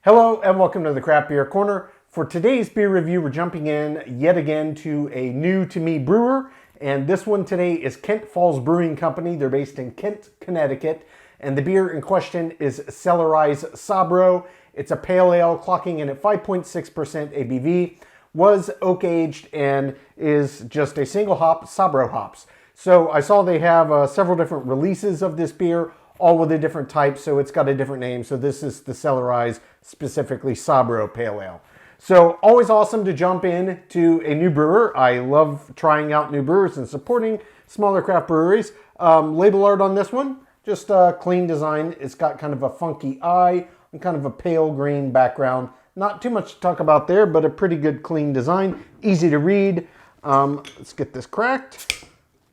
Hello and welcome to the Craft Beer Corner. For today's beer review, we're jumping in yet again to a new to me brewer. And this one today is Kent Falls Brewing Company. They're based in Kent, Connecticut. And the beer in question is Cellar Eyes Sabro. It's a pale ale clocking in at 5.6% ABV, was oak aged, and is just a single hop Sabro hops. So I saw they have several different releases of this beer, all with a different type, so it's got a different name. So this is the Cellar Eyes, specifically Sabro Pale Ale. So always awesome to jump in to a new brewer. I love trying out new brewers and supporting smaller craft breweries. Label art on this one, just a clean design. It's got kind of a funky eye and kind of a pale green background. Not too much to talk about there, but a pretty good clean design. Easy to read. Let's get this cracked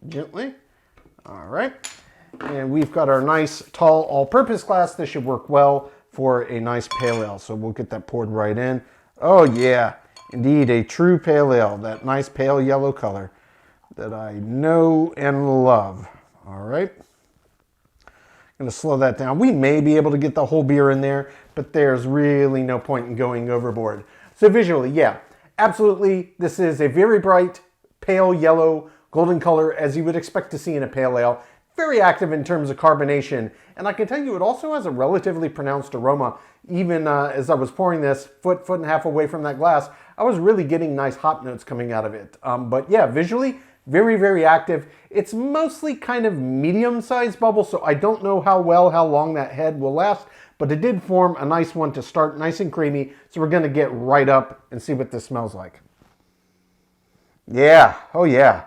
gently. All right. And we've got our nice tall all-purpose glass. This should work well for a nice pale ale. So we'll get that poured right in. Oh yeah, indeed a true pale ale. That nice pale yellow color that I know and love. All right. I'm going to slow that down. We may be able to get the whole beer in there, but there's really no point in going overboard. So visually, yeah, absolutely. This is a very bright, pale yellow, golden color as you would expect to see in a pale ale. Very active in terms of carbonation, and I can tell you it also has a relatively pronounced aroma. Even as I was pouring this foot and a half away from that glass, I was really getting nice hop notes coming out of it. But yeah, visually, very, very active. It's mostly kind of medium-sized bubble, so I don't know how long that head will last, but it did form a nice one to start, nice and creamy, so we're gonna get right up and see what this smells like. Yeah, oh yeah.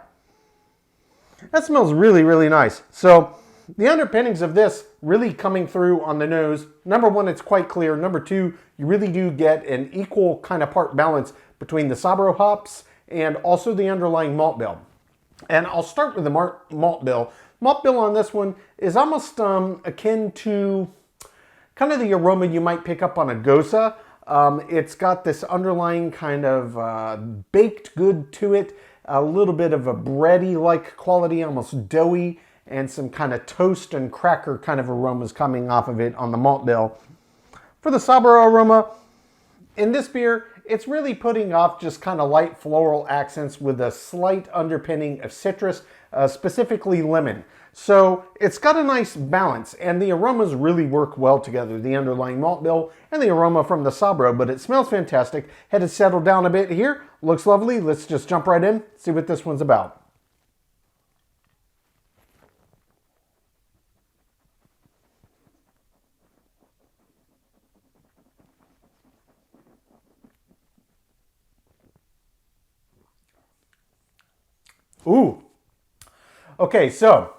That smells really, really nice. So the underpinnings of this really coming through on the nose. Number one, it's quite clear. Number two, you really do get an equal kind of part balance between the Sabro hops and also the underlying malt bill. And I'll start with the malt bill. Malt bill on this one is almost akin to kind of the aroma you might pick up on a Goza. It's got this underlying kind of baked good to it. A little bit of a bready-like quality, almost doughy, and some kind of toast and cracker kind of aromas coming off of it on the malt bill. For the Sabro aroma, in this beer, it's really putting off just kind of light floral accents with a slight underpinning of citrus, specifically lemon. So it's got a nice balance, and the aromas really work well together, the underlying malt bill and the aroma from the Sabro, but it smells fantastic. Had it settled down a bit here. Looks lovely. Let's just jump right in, see what this one's about. Ooh. Okay, so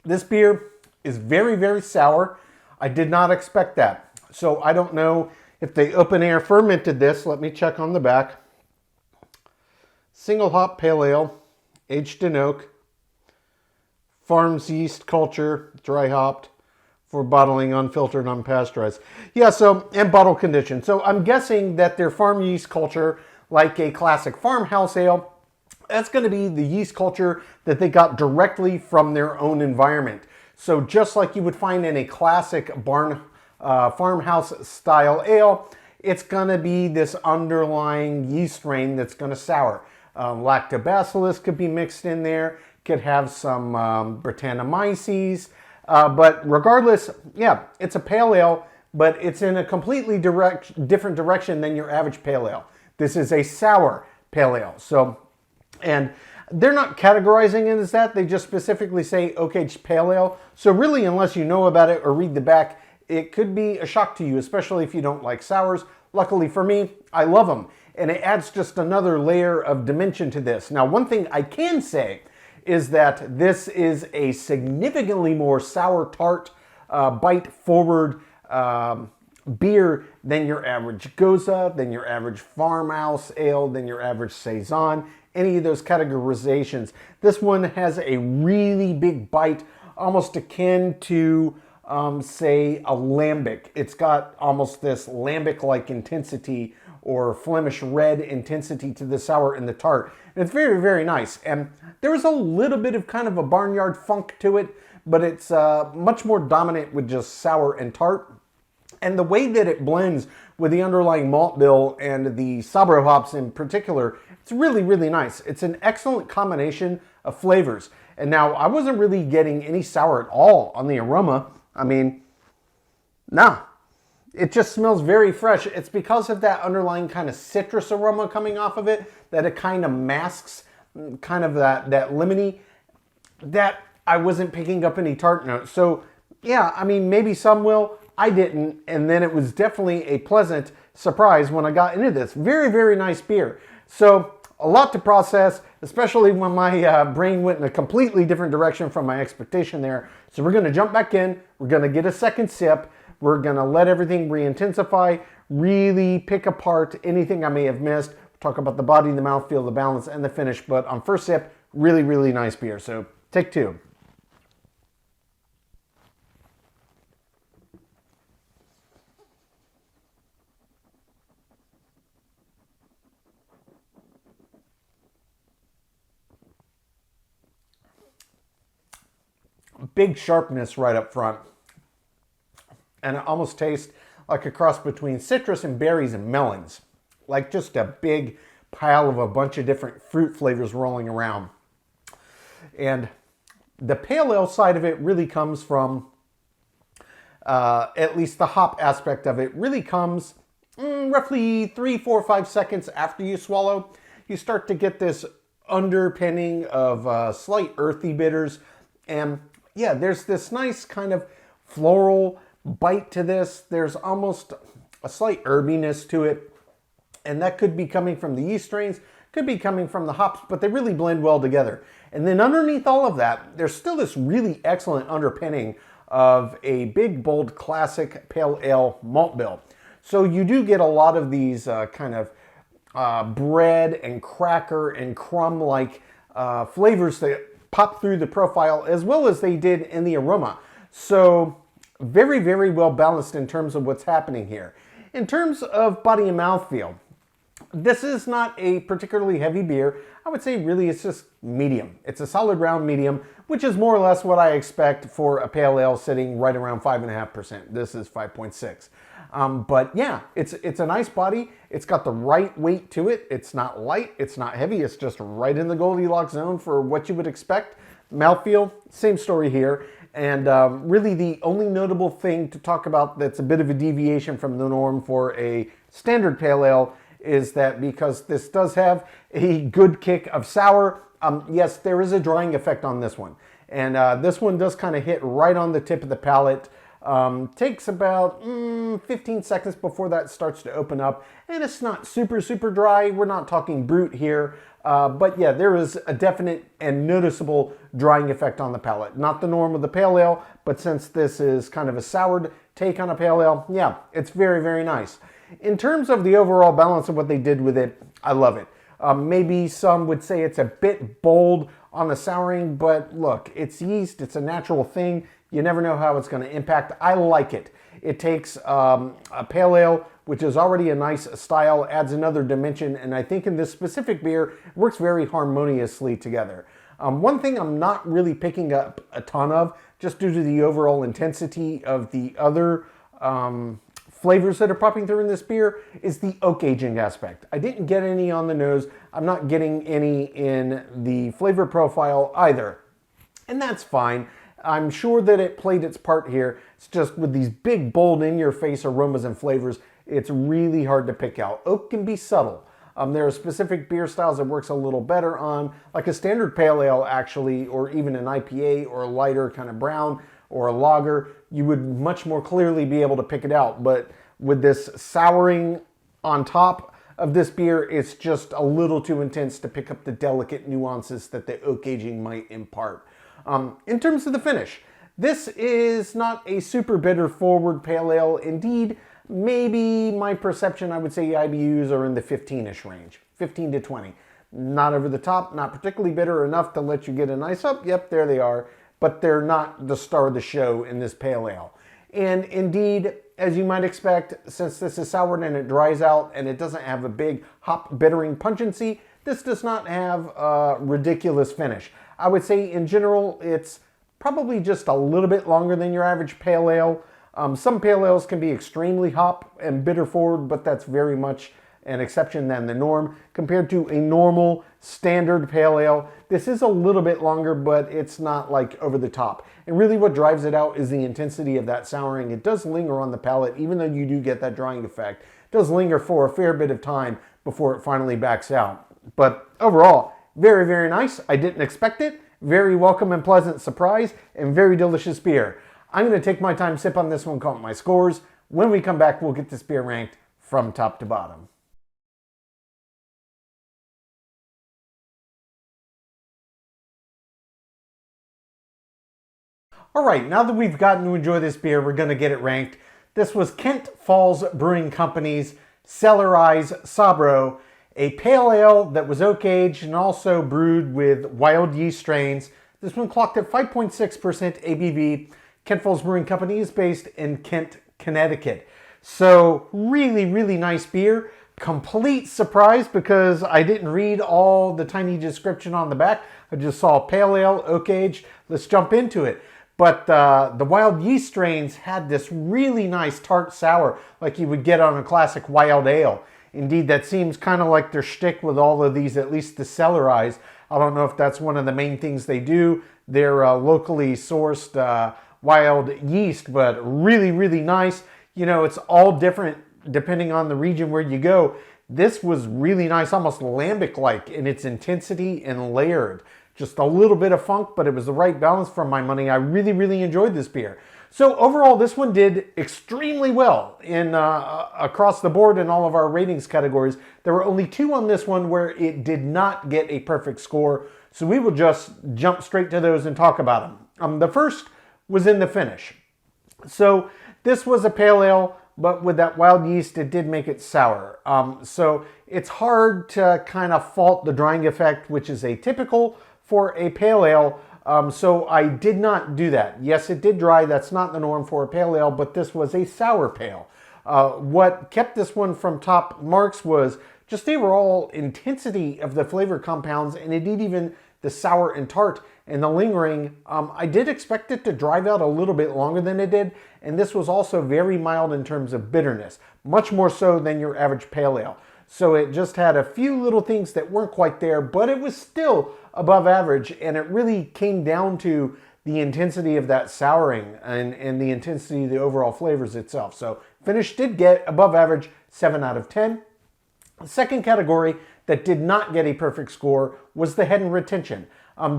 this beer is very, very sour. I did not expect that. So I don't know if they open air fermented this. Let me check on the back. Single hop pale ale, aged in oak, farms yeast culture, dry hopped for bottling, unfiltered, unpasteurized. Yeah, so, and bottle conditioned. So I'm guessing that their farm yeast culture, like a classic farmhouse ale, that's going to be the yeast culture that they got directly from their own environment. So just like you would find in a classic farmhouse style ale, it's going to be this underlying yeast strain that's going to sour. Lactobacillus could be mixed in there, could have some Brettanomyces, but regardless, yeah, it's a pale ale, but it's in a completely different direction than your average pale ale. This is a sour pale ale. So, and they're not categorizing it as that. They just specifically say oak aged pale ale. So really, unless you know about it or read the back, it could be a shock to you, especially if you don't like sours. Luckily for me, I love them. And it adds just another layer of dimension to this. Now, one thing I can say is that this is a significantly more sour tart, bite-forward beer than your average Goza, than your average farmhouse ale, than your average Saison, any of those categorizations. This one has a really big bite, almost akin to, say, a lambic. It's got almost this lambic-like intensity or Flemish red intensity to the sour and the tart. And it's very, very nice. And there's a little bit of kind of a barnyard funk to it, but it's much more dominant with just sour and tart. And the way that it blends with the underlying malt bill and the Sabro hops in particular, it's really, really nice. It's an excellent combination of flavors. And now I wasn't really getting any sour at all on the aroma. I mean, nah. It just smells very fresh. It's because of that underlying kind of citrus aroma coming off of it that it kind of masks kind of that lemony that I wasn't picking up any tart notes. So yeah, I mean, maybe some will. I didn't. And then it was definitely a pleasant surprise when I got into this. Very, very nice beer. So a lot to process, especially when my brain went in a completely different direction from my expectation there. So we're going to jump back in. We're going to get a second sip. We're going to let everything re-intensify, really pick apart anything I may have missed. Talk about the body, the mouthfeel, the balance, and the finish. But on first sip, really, really nice beer. So take two. Big sharpness right up front. And it almost tastes like a cross between citrus and berries and melons. Like just a big pile of a bunch of different fruit flavors rolling around. And the pale ale side of it really comes from, at least the hop aspect of it, really comes roughly 3, 4, 5 seconds after you swallow. You start to get this underpinning of slight earthy bitters. And yeah, there's this nice kind of floral bite to this. There's almost a slight herbiness to it. And that could be coming from the yeast strains, could be coming from the hops, but they really blend well together. And then underneath all of that, there's still this really excellent underpinning of a big, bold, classic pale ale malt bill. So you do get a lot of these kind of bread and cracker and crumb-like flavors that pop through the profile as well as they did in the aroma. So very, very well balanced in terms of what's happening here. In terms of body and mouthfeel, this is not a particularly heavy beer. I would say really it's just medium. It's a solid round medium, which is more or less what I expect for a pale ale sitting right around 5.5%. This is 5.6. But yeah, it's a nice body. It's got the right weight to it. It's not light, it's not heavy. It's just right in the Goldilocks zone for what you would expect. Mouthfeel, same story here. And really the only notable thing to talk about that's a bit of a deviation from the norm for a standard pale ale is that because this does have a good kick of sour, yes, there is a drying effect on this one. And this one does kind of hit right on the tip of the palate. Takes about 15 seconds before that starts to open up. And it's not super, super dry. We're not talking brute here. But yeah, there is a definite and noticeable drying effect on the palate. Not the norm of the pale ale, but since this is kind of a soured take on a pale ale, yeah, it's very, very nice. In terms of the overall balance of what they did with it, I love it. Maybe some would say it's a bit bold on the souring, but look, it's yeast, it's a natural thing. You never know how it's going to impact. I like it. It takes a pale ale, which is already a nice style, adds another dimension, and I think in this specific beer, it works very harmoniously together. One thing I'm not really picking up a ton of, just due to the overall intensity of the other flavors that are popping through in this beer, is the oak aging aspect. I didn't get any on the nose. I'm not getting any in the flavor profile either. And that's fine. I'm sure that it played its part here. It's just with these big, bold, in-your-face aromas and flavors, it's really hard to pick out. Oak can be subtle. There are specific beer styles that works a little better on, like a standard pale ale actually, or even an IPA or a lighter kind of brown or a lager. You would much more clearly be able to pick it out. But with this souring on top of this beer, it's just a little too intense to pick up the delicate nuances that the oak aging might impart. In terms of the finish, this is not a super bitter forward pale ale. Indeed, maybe my perception, I would say IBUs are in the 15-ish range, 15 to 20. Not over the top, not particularly bitter enough to let you get a nice up. Yep, there they are. But they're not the star of the show in this pale ale. And indeed, as you might expect, since this is soured and it dries out and it doesn't have a big hop bittering pungency, this does not have a ridiculous finish. I would say in general, it's probably just a little bit longer than your average pale ale. Some pale ales can be extremely hop and bitter forward, but that's very much an exception than the norm. Compared to a normal standard pale ale, this is a little bit longer, but it's not like over the top. And really what drives it out is the intensity of that souring. It does linger on the palate, even though you do get that drying effect. It does linger for a fair bit of time before it finally backs out. But overall, very, very nice. I didn't expect it. Very welcome and pleasant surprise, and very delicious beer. I'm going to take my time, sip on this one, count my scores. When we come back, we'll get this beer ranked from top to bottom. All right, now that we've gotten to enjoy this beer, we're going to get it ranked. This was Kent Falls Brewing Company's Cellar Eyes Sabro, a pale ale that was oak aged and also brewed with wild yeast strains. This one clocked at 5.6% ABV. Kent Falls Brewing Company is based in Kent, Connecticut. So really, really nice beer. Complete surprise because I didn't read all the tiny description on the back. I just saw pale ale, oak aged. Let's jump into it. But the wild yeast strains had this really nice tart sour like you would get on a classic wild ale. Indeed, that seems kind of like their shtick with all of these, at least the Cellar Eyes. I don't know if that's one of the main things they do. They're locally sourced wild yeast, but really, really nice. You know, it's all different depending on the region where you go. This was really nice, almost lambic-like in its intensity and layered. Just a little bit of funk, but it was the right balance for my money. I really, really enjoyed this beer. So overall, this one did extremely well in across the board in all of our ratings categories. There were only 2 on this one where it did not get a perfect score. So we will just jump straight to those and talk about them. The first was in the finish. So this was a pale ale, but with that wild yeast, it did make it sour. So it's hard to kind of fault the drying effect, which is atypical for a pale ale. So I did not do that. Yes, it did dry. That's not the norm for a pale ale, but this was a sour pale. What kept this one from top marks was just the overall intensity of the flavor compounds, and indeed even the sour and tart and the lingering. I did expect it to drive out a little bit longer than it did, and this was also very mild in terms of bitterness, much more so than your average pale ale. So it just had a few little things that weren't quite there, but it was still above average, and it really came down to the intensity of that souring and the intensity of the overall flavors itself. So finish did get above average, 7 out of 10. The second category that did not get a perfect score was the head and retention.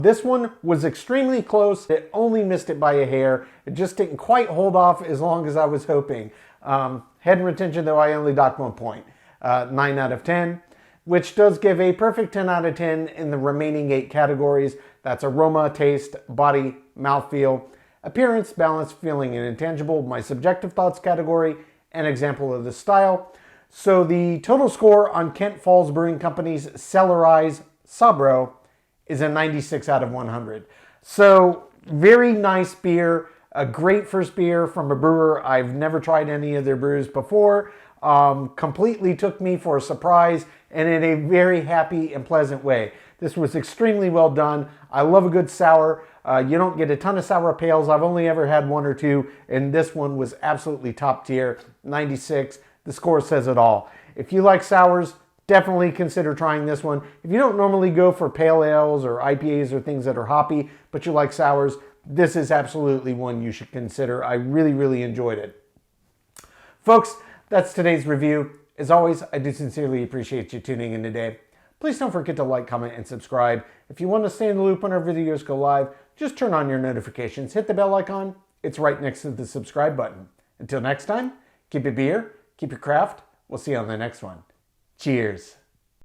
This one was extremely close. It only missed it by a hair. It just didn't quite hold off as long as I was hoping. Head and retention, though, I only docked 1 point. 9 out of 10, which does give a perfect 10 out of 10 in the remaining 8 categories. That's aroma, taste, body, mouthfeel, appearance, balance, feeling, and intangible, my subjective thoughts category, and example of the style. So the total score on Kent Falls Brewing Company's Cellar Eyes Sabro is a 96 out of 100. So very nice beer, a great first beer from a brewer. I've never tried any of their brews before. Completely took me for a surprise and in a very happy and pleasant way. This was extremely well done. I love a good sour. You don't get a ton of sour pales. I've only ever had 1 or 2, and this one was absolutely top tier, 96. The score says it all. If you like sours, definitely consider trying this one. If you don't normally go for pale ales or IPAs or things that are hoppy, but you like sours, this is absolutely one you should consider. I really, really enjoyed it. Folks, that's today's review. As always, I do sincerely appreciate you tuning in today. Please don't forget to like, comment, and subscribe. If you want to stay in the loop when our videos go live, just turn on your notifications. Hit the bell icon. It's right next to the subscribe button. Until next time, keep it beer, keep your craft. We'll see you on the next one. Cheers.